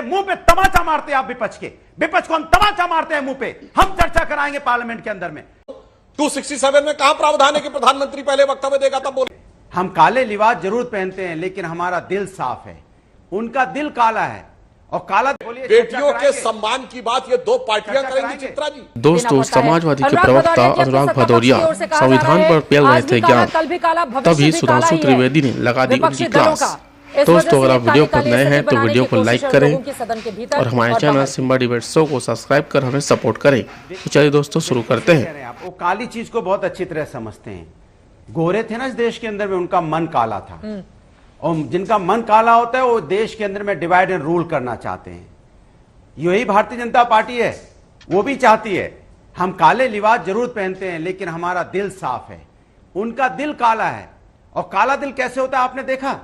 मुंह पे तमाचा मारते हैं आप विपक्ष के। विपक्ष को हम तमाचा मारते हैं मुंह पे। हम चर्चा कराएंगे पार्लियामेंट के अंदर में। 267 में कहां प्रावधान है कि प्रधानमंत्री पहले वक्तव्य देगा तब बोले? हम काले लिबास जरूर पहनते हैं, लेकिन हमारा दिल साफ है। उनका दिल काला है और काला। बेटियों के सम्मान की बात ये दो पार्टियां करेंगी चित्रा जी। दोस्तों, समाजवादी के प्रवक्ता अनुराग भदौरिया संविधान पर पेल रहे थे ज्ञान, तभी सुधांशु त्रिवेदी ने लगा दी उनकी क्लास। दोस्तों, अगर आप वीडियो पर नए हैं तो वीडियो को लाइक करें और हमारे चैनल सिम्बा डिबेट शो को सब्सक्राइब कर हमें सपोर्ट करें। तो चलिए दोस्तों, शुरू करते हैं। आप वो काली चीज को बहुत अच्छी तरह समझते हैं। गोरे थे ना इस देश के अंदर में, उनका मन काला था, और जिनका मन काला होता है वो देश के अंदर में डिवाइड एंड रूल करना चाहते हैं। यही भारतीय जनता पार्टी है, वो भी चाहती है। हम काले लिबास जरूर पहनते हैं, लेकिन हमारा दिल साफ है। उनका दिल काला है। और काला दिल कैसे होता है आपने देखा?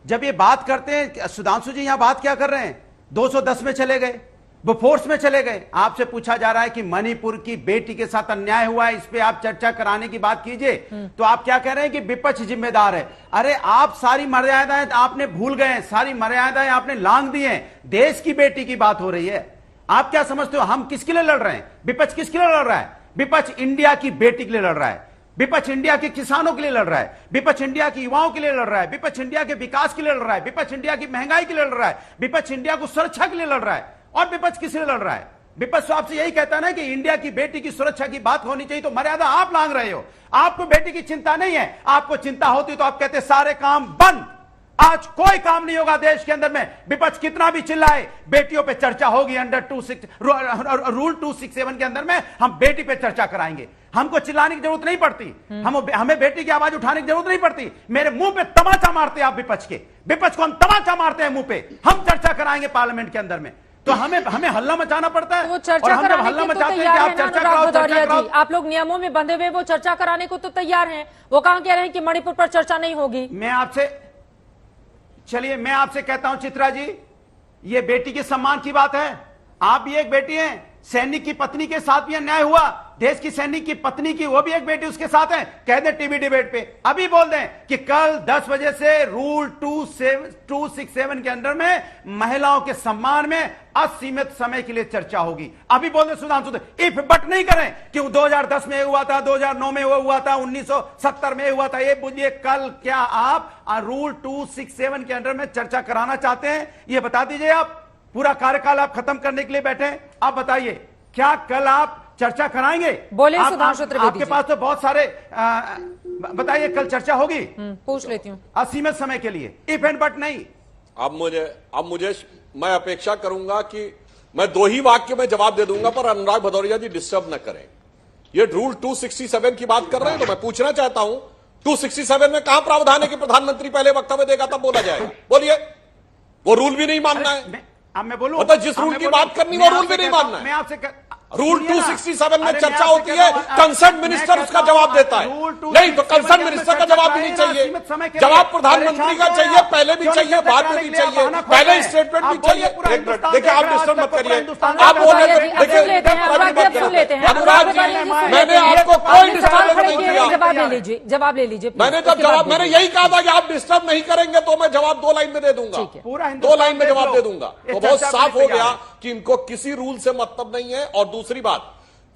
जब ये बात करते हैं, सुधांशु जी यहां बात क्या कर रहे हैं? 210 में चले गए, वो फोर्स में चले गए। आपसे पूछा जा रहा है कि मणिपुर की बेटी के साथ अन्याय हुआ है, इस पे आप चर्चा कराने की बात कीजिए, तो आप क्या कह रहे हैं कि विपक्ष जिम्मेदार है। अरे आप सारी मर्यादाएं आपने भूल गए हैं, सारी मर्यादाएं आपने लांघ दी हैं। देश की बेटी की बात हो रही है। आप क्या समझते हो हम किसके लिए लड़ रहे हैं? विपक्ष किसके लिए लड़ रहा है? विपक्ष इंडिया की बेटी के लिए लड़ रहा है। विपक्ष इंडिया के किसानों के लिए लड़ रहा है। विपक्ष इंडिया के युवाओं के लिए लड़ रहा है। विपक्ष इंडिया के विकास के लिए लड़ रहा है। विपक्ष इंडिया की महंगाई के लिए लड़ रहा है। विपक्ष इंडिया को सुरक्षा के लिए लड़ रहा है। और विपक्ष किस लिए लड़ रहा है? विपक्ष तो आपसे यही कहता है ना कि इंडिया की बेटी की सुरक्षा की बात होनी चाहिए, तो मर्यादा आप लांघ रहे हो। आपको बेटी की चिंता नहीं है। आपको चिंता होती तो आप कहते सारे काम बंद। आज कोई काम नहीं होगा देश के अंदर में। विपक्ष कितना भी चिल्लाए, बेटियों पे चर्चा होगी। अंडर रूल 267 के अंदर में हम बेटी पे चर्चा कराएंगे। हमको चिल्लाने की जरूरत नहीं पड़ती। हमें बेटी की आवाज उठाने की जरूरत नहीं पड़ती। मेरे मुंह पे तमाचा मारते हैं आप विपक्ष के। विपक्ष को हम तमाचा मारते हैं मुंह पे। हम चर्चा कराएंगे पार्लियामेंट के अंदर में। तो हमें हल्ला मचाना पड़ता है। वो चर्चा और हम जब हल्ला मचाते हैं कि आप चर्चा कराओ, आप लोग नियमों में बंधे हुए वो चर्चा कराने को तो तैयार हैं। वो कहां कह रहे हैं कि मणिपुर पर चर्चा नहीं होगी? मैं आपसे कहता हूं चित्रा जी, ये बेटी के सम्मान की बात है। आप भी एक बेटी हैं। सैनिक की पत्नी के साथ भी अन्याय हुआ। देश की सैनिक की पत्नी की वो भी एक बेटी उसके साथ है। कह दें टीवी डिबेट पे, अभी बोल दें कि कल 10 बजे से रूल 267 के अंदर में महिलाओं के सम्मान में असीमित समय के लिए चर्चा होगी। अभी बोल दें सुधांशु, इफ बट नहीं करें कि 2010 में हुआ था, 2009 में हुआ था, 1970 में हुआ था। ये बोलिए कल क्या आप रूल 267 के अंदर में चर्चा कराना चाहते हैं? ये बता दीजिए। आप पूरा कार्यकाल आप खत्म करने के लिए बैठे हैं। आप बताइए, क्या कल आप चर्चा कराएंगे? बोले सुधांशु त्रिवेदी। आपके पास तो बहुत सारे बताइए, कल चर्चा होगी? पूछ लेती हूं। असीमित समय के लिए, इफ एंड बट नहीं। अब मुझे मैं अपेक्षा करूंगा कि मैं 2 ही वाक्य में जवाब दे दूंगा, पर अनुराग भदौरिया जी डिस्टर्ब न करें। ये रूल 267 की बात कर रहे हैं, तो मैं पूछना चाहता हूं 267 में कहां प्रावधान है कि प्रधानमंत्री पहले वक्तव्य देगा तब बोला जाएगा? बोलिए। वो रूल भी नहीं मानना है। अब मैं बोलूं, मतलब जिस रूल की बात करनी वो रूल भी नहीं मानना है। मैं आपसे रूल 267 में चर्चा होती है, कंसर्न मिनिस्टर उसका जवाब देता है। नहीं तो कंसर्न मिनिस्टर का जवाब भी नहीं चाहिए। जवाब प्रधानमंत्री का चाहिए, पहले भी चाहिए, बाद में भी चाहिए, पहले स्टेटमेंट भी चाहिए। देखिए, आप डिस्टर्ब मत करिए। आप बोल रहे थे, देखिए अनुराग जी, मैंने आपको कोई डिस्टर्ब नहीं किया। जवाब ले लीजिए। मैंने यही कहा था कि आप डिस्टर्ब नहीं करेंगे तो मैं जवाब 2 लाइन में दे दूंगा। 2 लाइन में जवाब दे दूंगा। तो बहुत साफ हो गया कि इनको किसी रूल से मतलब नहीं है। और दूसरी बात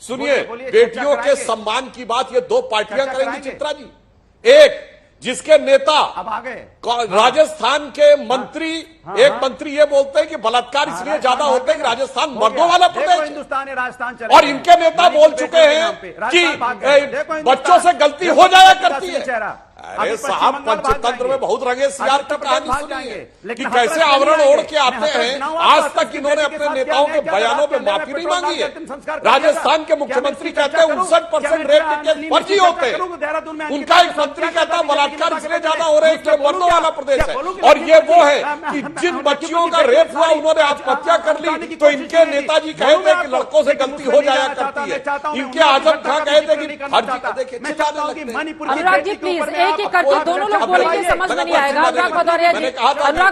सुनिए, बेटियों के सम्मान की बात ये 2 पार्टियां करेंगी चित्रा जी। एक जिसके नेता अब आ गए राजस्थान के मंत्री, एक मंत्री ये बोलते हैं कि बलात्कार इसलिए ज्यादा होते हैं कि राजस्थान मर्दों वाला प्रदेश, हिंदुस्तान है, राजस्थान और इनके नेता बोल चुके हैं कि बच्चों से गलती हो जाया करती है। अरे साहब, पंचतंत्र में बहुत रंगे सियार की कहानी सुनी है कि कैसे आवरण ओढ़ के आते हैं। आज तक इन्होंने अपने नेताओं के बयानों पे माफी नहीं मांगी है। राजस्थान के मुख्यमंत्री कहते हैं 59% रेप के केस फर्जी होते हैं। उनका एक मंत्री कहता है बलात्कार इसलिए ज्यादा हो रहे हैं इसलिए मर्दों वाला प्रदेश है। और ये वो है कि जिन बच्चियों का रेप हुआ उन्होंने आत्महत्या कर ली, तो इनके नेताजी कहे थे कि लड़कों से गलती हो जाया करती है। इनके आजम खां कहे थे कि अनुराग जी प्लीज एक करके दोनों लोग बोलेंगे, समझ में नहीं आएगा। अनुराग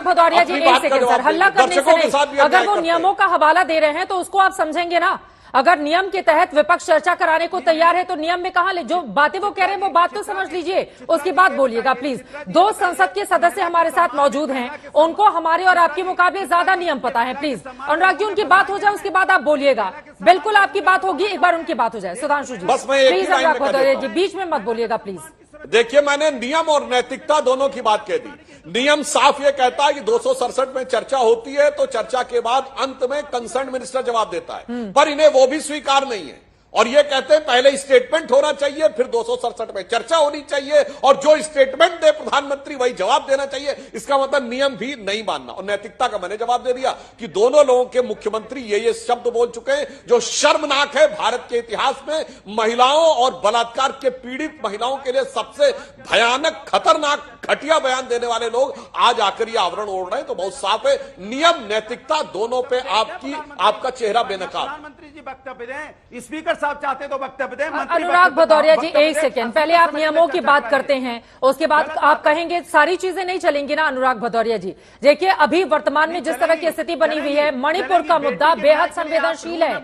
भदौरिया जी एक सेकंड सर, हल्ला करने से नहीं। अगर वो नियमों का हवाला दे रहे हैं तो उसको आप समझेंगे ना। अगर नियम के तहत विपक्ष चर्चा कराने को तैयार है तो नियम में कहां ले, जो बातें वो कह रहे हैं वो बात तो समझ लीजिए, उसके बाद बोलिएगा प्लीज। 2 संसद के सदस्य हमारे साथ मौजूद हैं, उनको हमारे और आपके मुकाबले ज्यादा नियम पता है। प्लीज अनुराग जी, उनकी बात हो जाए उसके बाद आप बोलिएगा। बिल्कुल आपकी बात होगी, एक बार उनकी बात हो जाए। सुधांशु जी प्लीज, अनुराग भदौरिया जी बीच में मत बोलिएगा प्लीज। देखिए, मैंने नियम और नैतिकता दोनों की बात कह दी। नियम साफ ये कहता है कि 267 में चर्चा होती है तो चर्चा के बाद अंत में कंसर्न मिनिस्टर जवाब देता है, पर इन्हें वो भी स्वीकार नहीं है और ये कहते हैं पहले स्टेटमेंट होना चाहिए, फिर 267 में चर्चा होनी चाहिए और जो स्टेटमेंट दे प्रधानमंत्री वही जवाब देना चाहिए। इसका मतलब नियम भी नहीं मानना। और नैतिकता का मैंने जवाब दे दिया कि दोनों लोगों के मुख्यमंत्री ये शब्द बोल चुके हैं जो शर्मनाक है। भारत के इतिहास में महिलाओं और बलात्कार के पीड़ित महिलाओं के लिए सबसे भयानक, खतरनाक, घटिया बयान देने वाले लोग आज आकर ये आवरण ओढ़ रहे हैं। तो बहुत साफ है, नियम नैतिकता दोनों पे आपका चेहरा बेनकाब। प्रधानमंत्री जी वक्तव्य दें, स्पीकर साहब चाहते तो वक्तव्य दें। अनुराग भदौरिया जी एक सेकंड, पहले आप नियमों की बात करते हैं, उसके बाद आप कहेंगे सारी चीजें नहीं चलेंगी ना। अनुराग भदौरिया जी देखिए, अभी वर्तमान में जिस तरह की स्थिति बनी हुई है, मणिपुर का मुद्दा बेहद संवेदनशील है।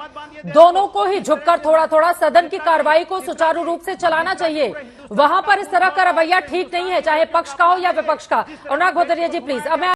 दोनों को ही झुककर थोड़ा थोड़ा सदन की कार्रवाई को सुचारू रूप से चलाना चाहिए। वहां पर इस तरह का रवैया ठीक नहीं है, चाहे पक्ष का हो या विपक्ष का। अनुराग भदौरिया जी प्लीज। अब मैं